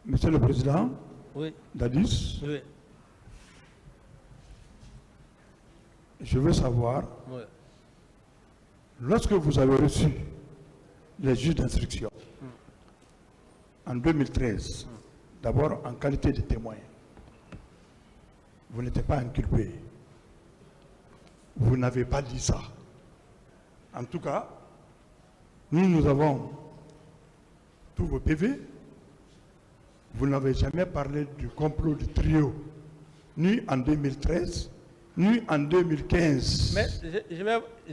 Monsieur le Président, Oui. Dadis, Oui. je veux savoir, Oui. lorsque vous avez reçu les juges d'instruction en 2013, d'abord en qualité de témoin, vous n'étiez pas inculpé. Vous n'avez pas dit ça. En tout cas, nous avons tous vos PV. Vous n'avez jamais parlé du complot du trio, ni en 2013, ni en 2015. Mais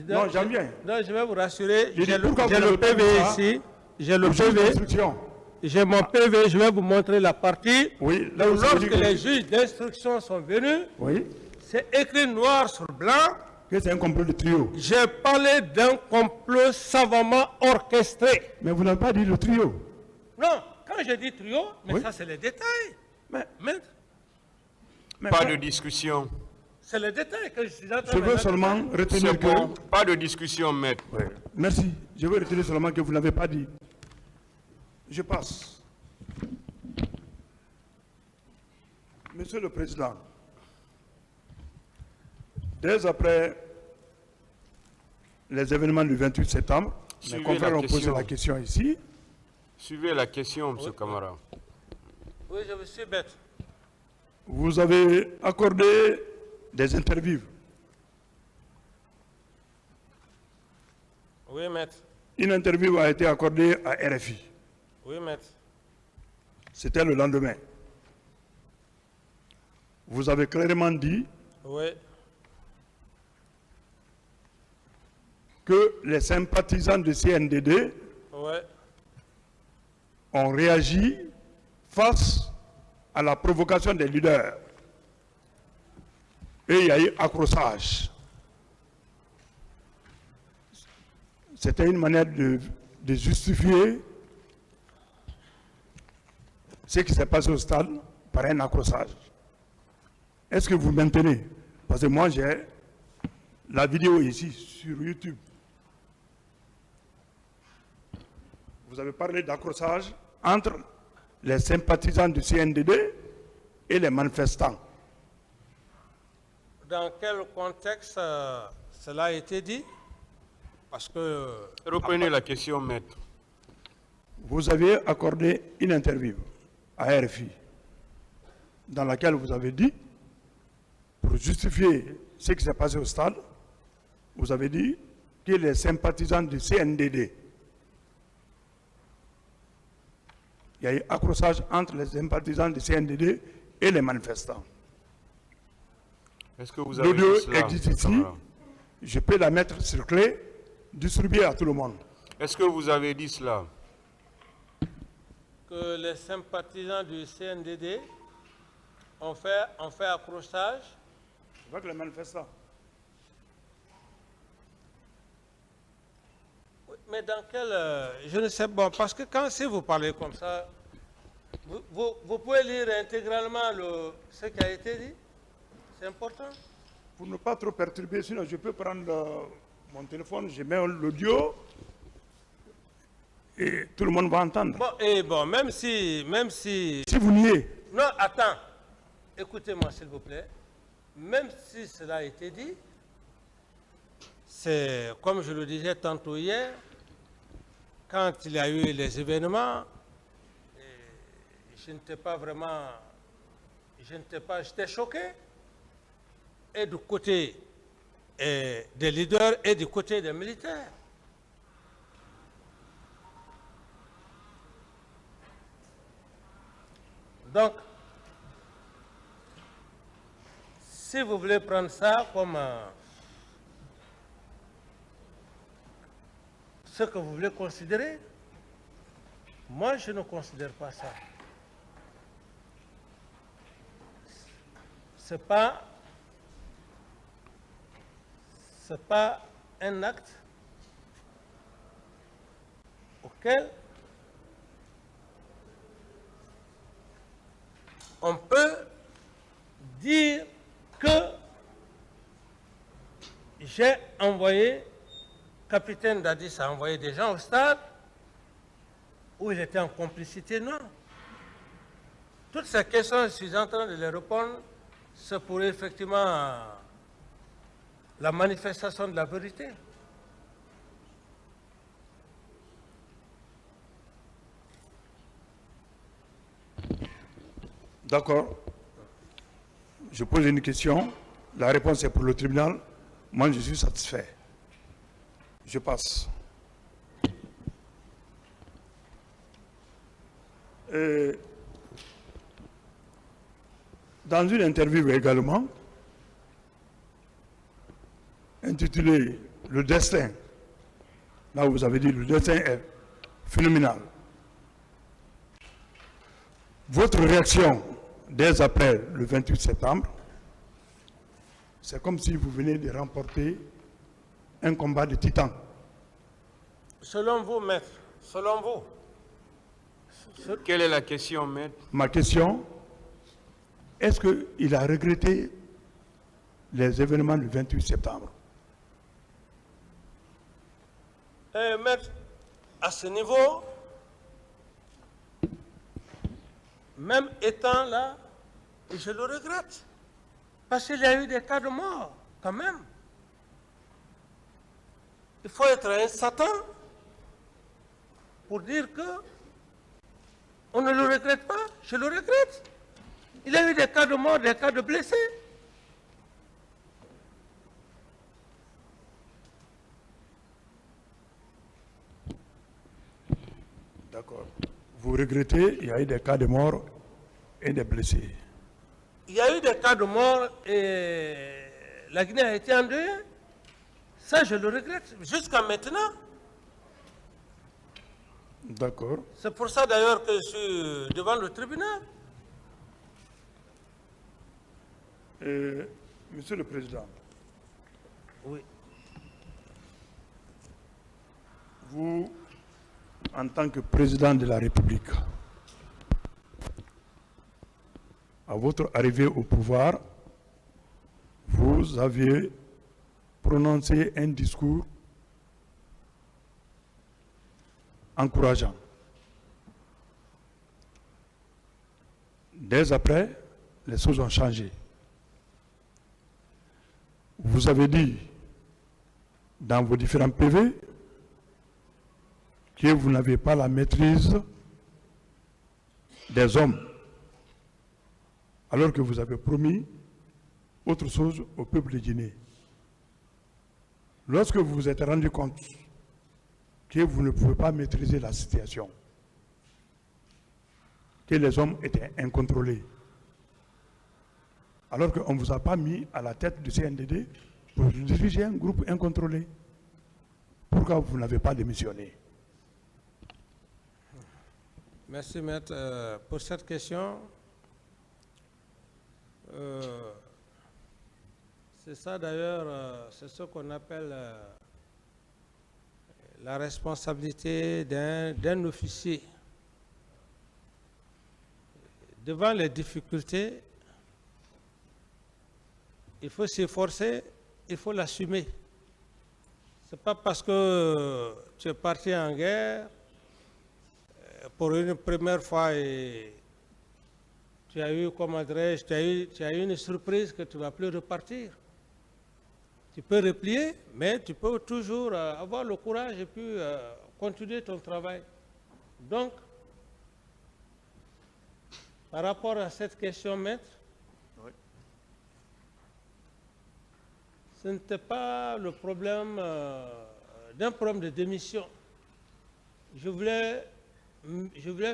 non, j'en viens. Non, je vais vous rassurer. J'ai J'ai dit, pourquoi le vous PV n'avez pas ici. J'ai le Le juge PV. d'instruction. J'ai mon PV. Je vais vous montrer la partie. Oui, là où où ça veut lorsque dire que- les juges d'instruction sont venus, Oui, c'est écrit noir sur blanc. que c'est un complot de trio. J'ai parlé d'un complot savamment orchestré. Mais vous n'avez pas dit le trio. Non, quand je dis trio, mais Oui. ça c'est les détails. Mais, Maître, mais Pas ça- de discussion. c'est les détails que je suis en train je de veux mettre. seulement retenir C'est que... bon. Pas de discussion, maître. Oui. Merci. Je veux retenir seulement que vous n'avez pas dit. Je passe. Monsieur le Président, dès après les événements du 28 septembre, mes Suivez confrères la ont posé question. la question ici. Suivez la question, M. Camara. Oui, je me suis bête. Vous avez accordé des interviews. Oui, maître. Une interview a été accordée à RFI. Oui, maître. C'était le lendemain. Vous avez clairement dit Oui. que les sympathisants du CNDD Oui. ont réagi face à la provocation des leaders. Et il y a eu accrochage. C'était une manière de justifier ce qui s'est passé au stade par un accrochage. Est-ce que vous maintenez? Parce que moi j'ai la vidéo ici sur YouTube. Vous avez parlé d'accrochage entre les sympathisants du CNDD et les manifestants. Dans quel contexte cela a été dit? Parce que... Reprenez la question, maître. Vous avez accordé une interview à RFI dans laquelle vous avez dit, pour justifier ce qui s'est passé au stade, vous avez dit que les sympathisants du CNDD, il y a eu accrochage entre les sympathisants du CNDD et les manifestants. Est-ce que vous avez L'audio dit cela, existe M. ici, Camara? je peux la mettre sur clé, distribuer à tout le monde. Est-ce que vous avez dit cela? Que les sympathisants du CNDD ont fait accrochage. Avec les manifestants. Oui, mais dans quel... je ne sais pas, parce que si vous parlez comme ça, vous pouvez lire intégralement ce qui a été dit. C'est important. Pour ne pas trop perturber, sinon je peux prendre mon téléphone, je mets l'audio et tout le monde va entendre. Bon, même si... Si vous niez, Non, attends. Écoutez-moi, s'il vous plaît. Même si cela a été dit, c'est comme je le disais tantôt hier, quand il y a eu les événements, je n'étais pas vraiment... J'étais choqué. Et du côté des leaders et du côté des militaires. Donc, si vous voulez prendre ça comme ce que vous voulez considérer, moi je ne considère pas ça. C'est pas un acte auquel on peut dire que j'ai envoyé, capitaine Dadis a envoyé des gens au stade où il était en complicité, non. Toutes ces questions, je suis en train de les répondre, c'est pour effectivement la manifestation de la vérité. D'accord. Je pose une question. La réponse est pour le tribunal. Moi, je suis satisfait. Je passe. Dans une interview également, intitulée « Le destin », là où vous avez dit « Le destin est phénoménal ». Votre réaction dès après le 28 septembre, c'est comme si vous venez de remporter un combat de titans. Selon vous, maître, selon vous. Quelle est la question, maître? Ma question, est-ce qu'il a regretté les événements du 28 septembre? Maître, à ce niveau, même étant là, je le regrette. Parce qu'il y a eu des cas de mort, quand même. Il faut être un Satan pour dire que on ne le regrette pas. Je le regrette. Il y a eu des cas de mort, des cas de blessés. D'accord. Vous regrettez, il y a eu des cas de mort et des blessés. Il y a eu des cas de mort et la Guinée a été endeuillée. Ça, je le regrette. Jusqu'à maintenant. D'accord. C'est pour ça d'ailleurs que je suis devant le tribunal. Monsieur le Président, Oui. vous, en tant que président de la République, à votre arrivée au pouvoir, vous aviez prononcé un discours encourageant. Dès après, les choses ont changé. Vous avez dit dans vos différents PV que vous n'avez pas la maîtrise des hommes, alors que vous avez promis autre chose au peuple de Guinée. Lorsque vous vous êtes rendu compte que vous ne pouvez pas maîtriser la situation, que les hommes étaient incontrôlés, alors qu'on ne vous a pas mis à la tête du CNDD pour diriger un groupe incontrôlé. Pourquoi vous n'avez pas démissionné? Merci, maître, pour cette question. C'est ça d'ailleurs, c'est ce qu'on appelle la responsabilité d'un officier. Devant les difficultés, il faut s'efforcer, il faut l'assumer. Ce n'est pas parce que tu es parti en guerre pour une première fois et tu as eu, comment dirais-je, tu as eu une surprise que tu ne vas plus repartir. Tu peux replier, mais tu peux toujours avoir le courage et puis continuer ton travail. Donc, par rapport à cette question, maître, Oui. ce n'était pas le problème d'un problème de démission. Je voulais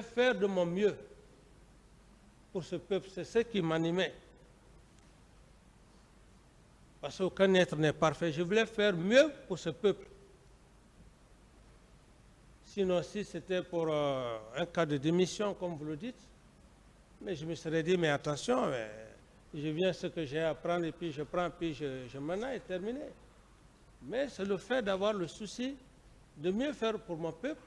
faire de mon mieux pour ce peuple, c'est ce qui m'animait. Parce qu'aucun être n'est parfait. Je voulais faire mieux pour ce peuple. Sinon, si c'était pour un cas de démission, comme vous le dites, mais je me serais dit, mais attention, je viens ce que j'ai à prendre, et puis je prends, puis je m'en ai terminé. Mais c'est le fait d'avoir le souci de mieux faire pour mon peuple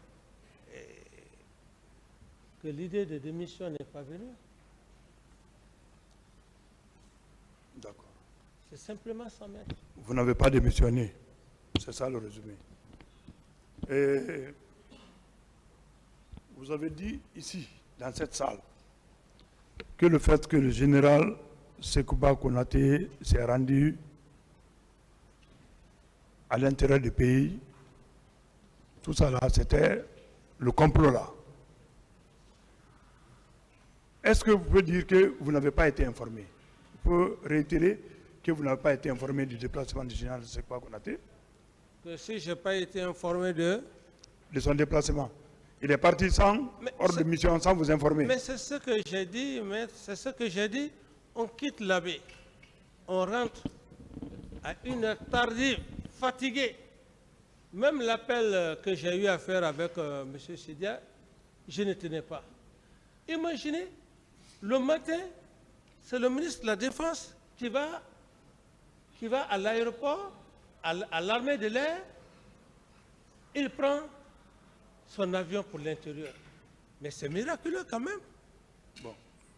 que l'idée de démission n'est pas venue. D'accord. C'est simplement ça, maître. Vous n'avez pas démissionné. C'est ça le résumé. Et vous avez dit ici, dans cette salle, que le fait que le général Sekouba Konaté s'est rendu à l'intérieur du pays, tout ça là, c'était le complot là. Est-ce que vous pouvez dire que vous n'avez pas été informé? Vous pouvez réitérer que vous n'avez pas été informé du déplacement du général Sekouba Konaté? Que si je n'ai pas été informé de son déplacement. Il est parti sans ordre de mission, sans vous informer. Mais c'est ce que j'ai dit, c'est ce que j'ai dit. On quitte la baie, on rentre à une heure tardive, fatigué. Même l'appel que j'ai eu à faire avec M. Sidia, je ne tenais pas. Imaginez, le matin, c'est le ministre de la Défense qui va à l'aéroport, à l'armée de l'air, il prend son avion pour l'intérieur. Mais c'est miraculeux quand même.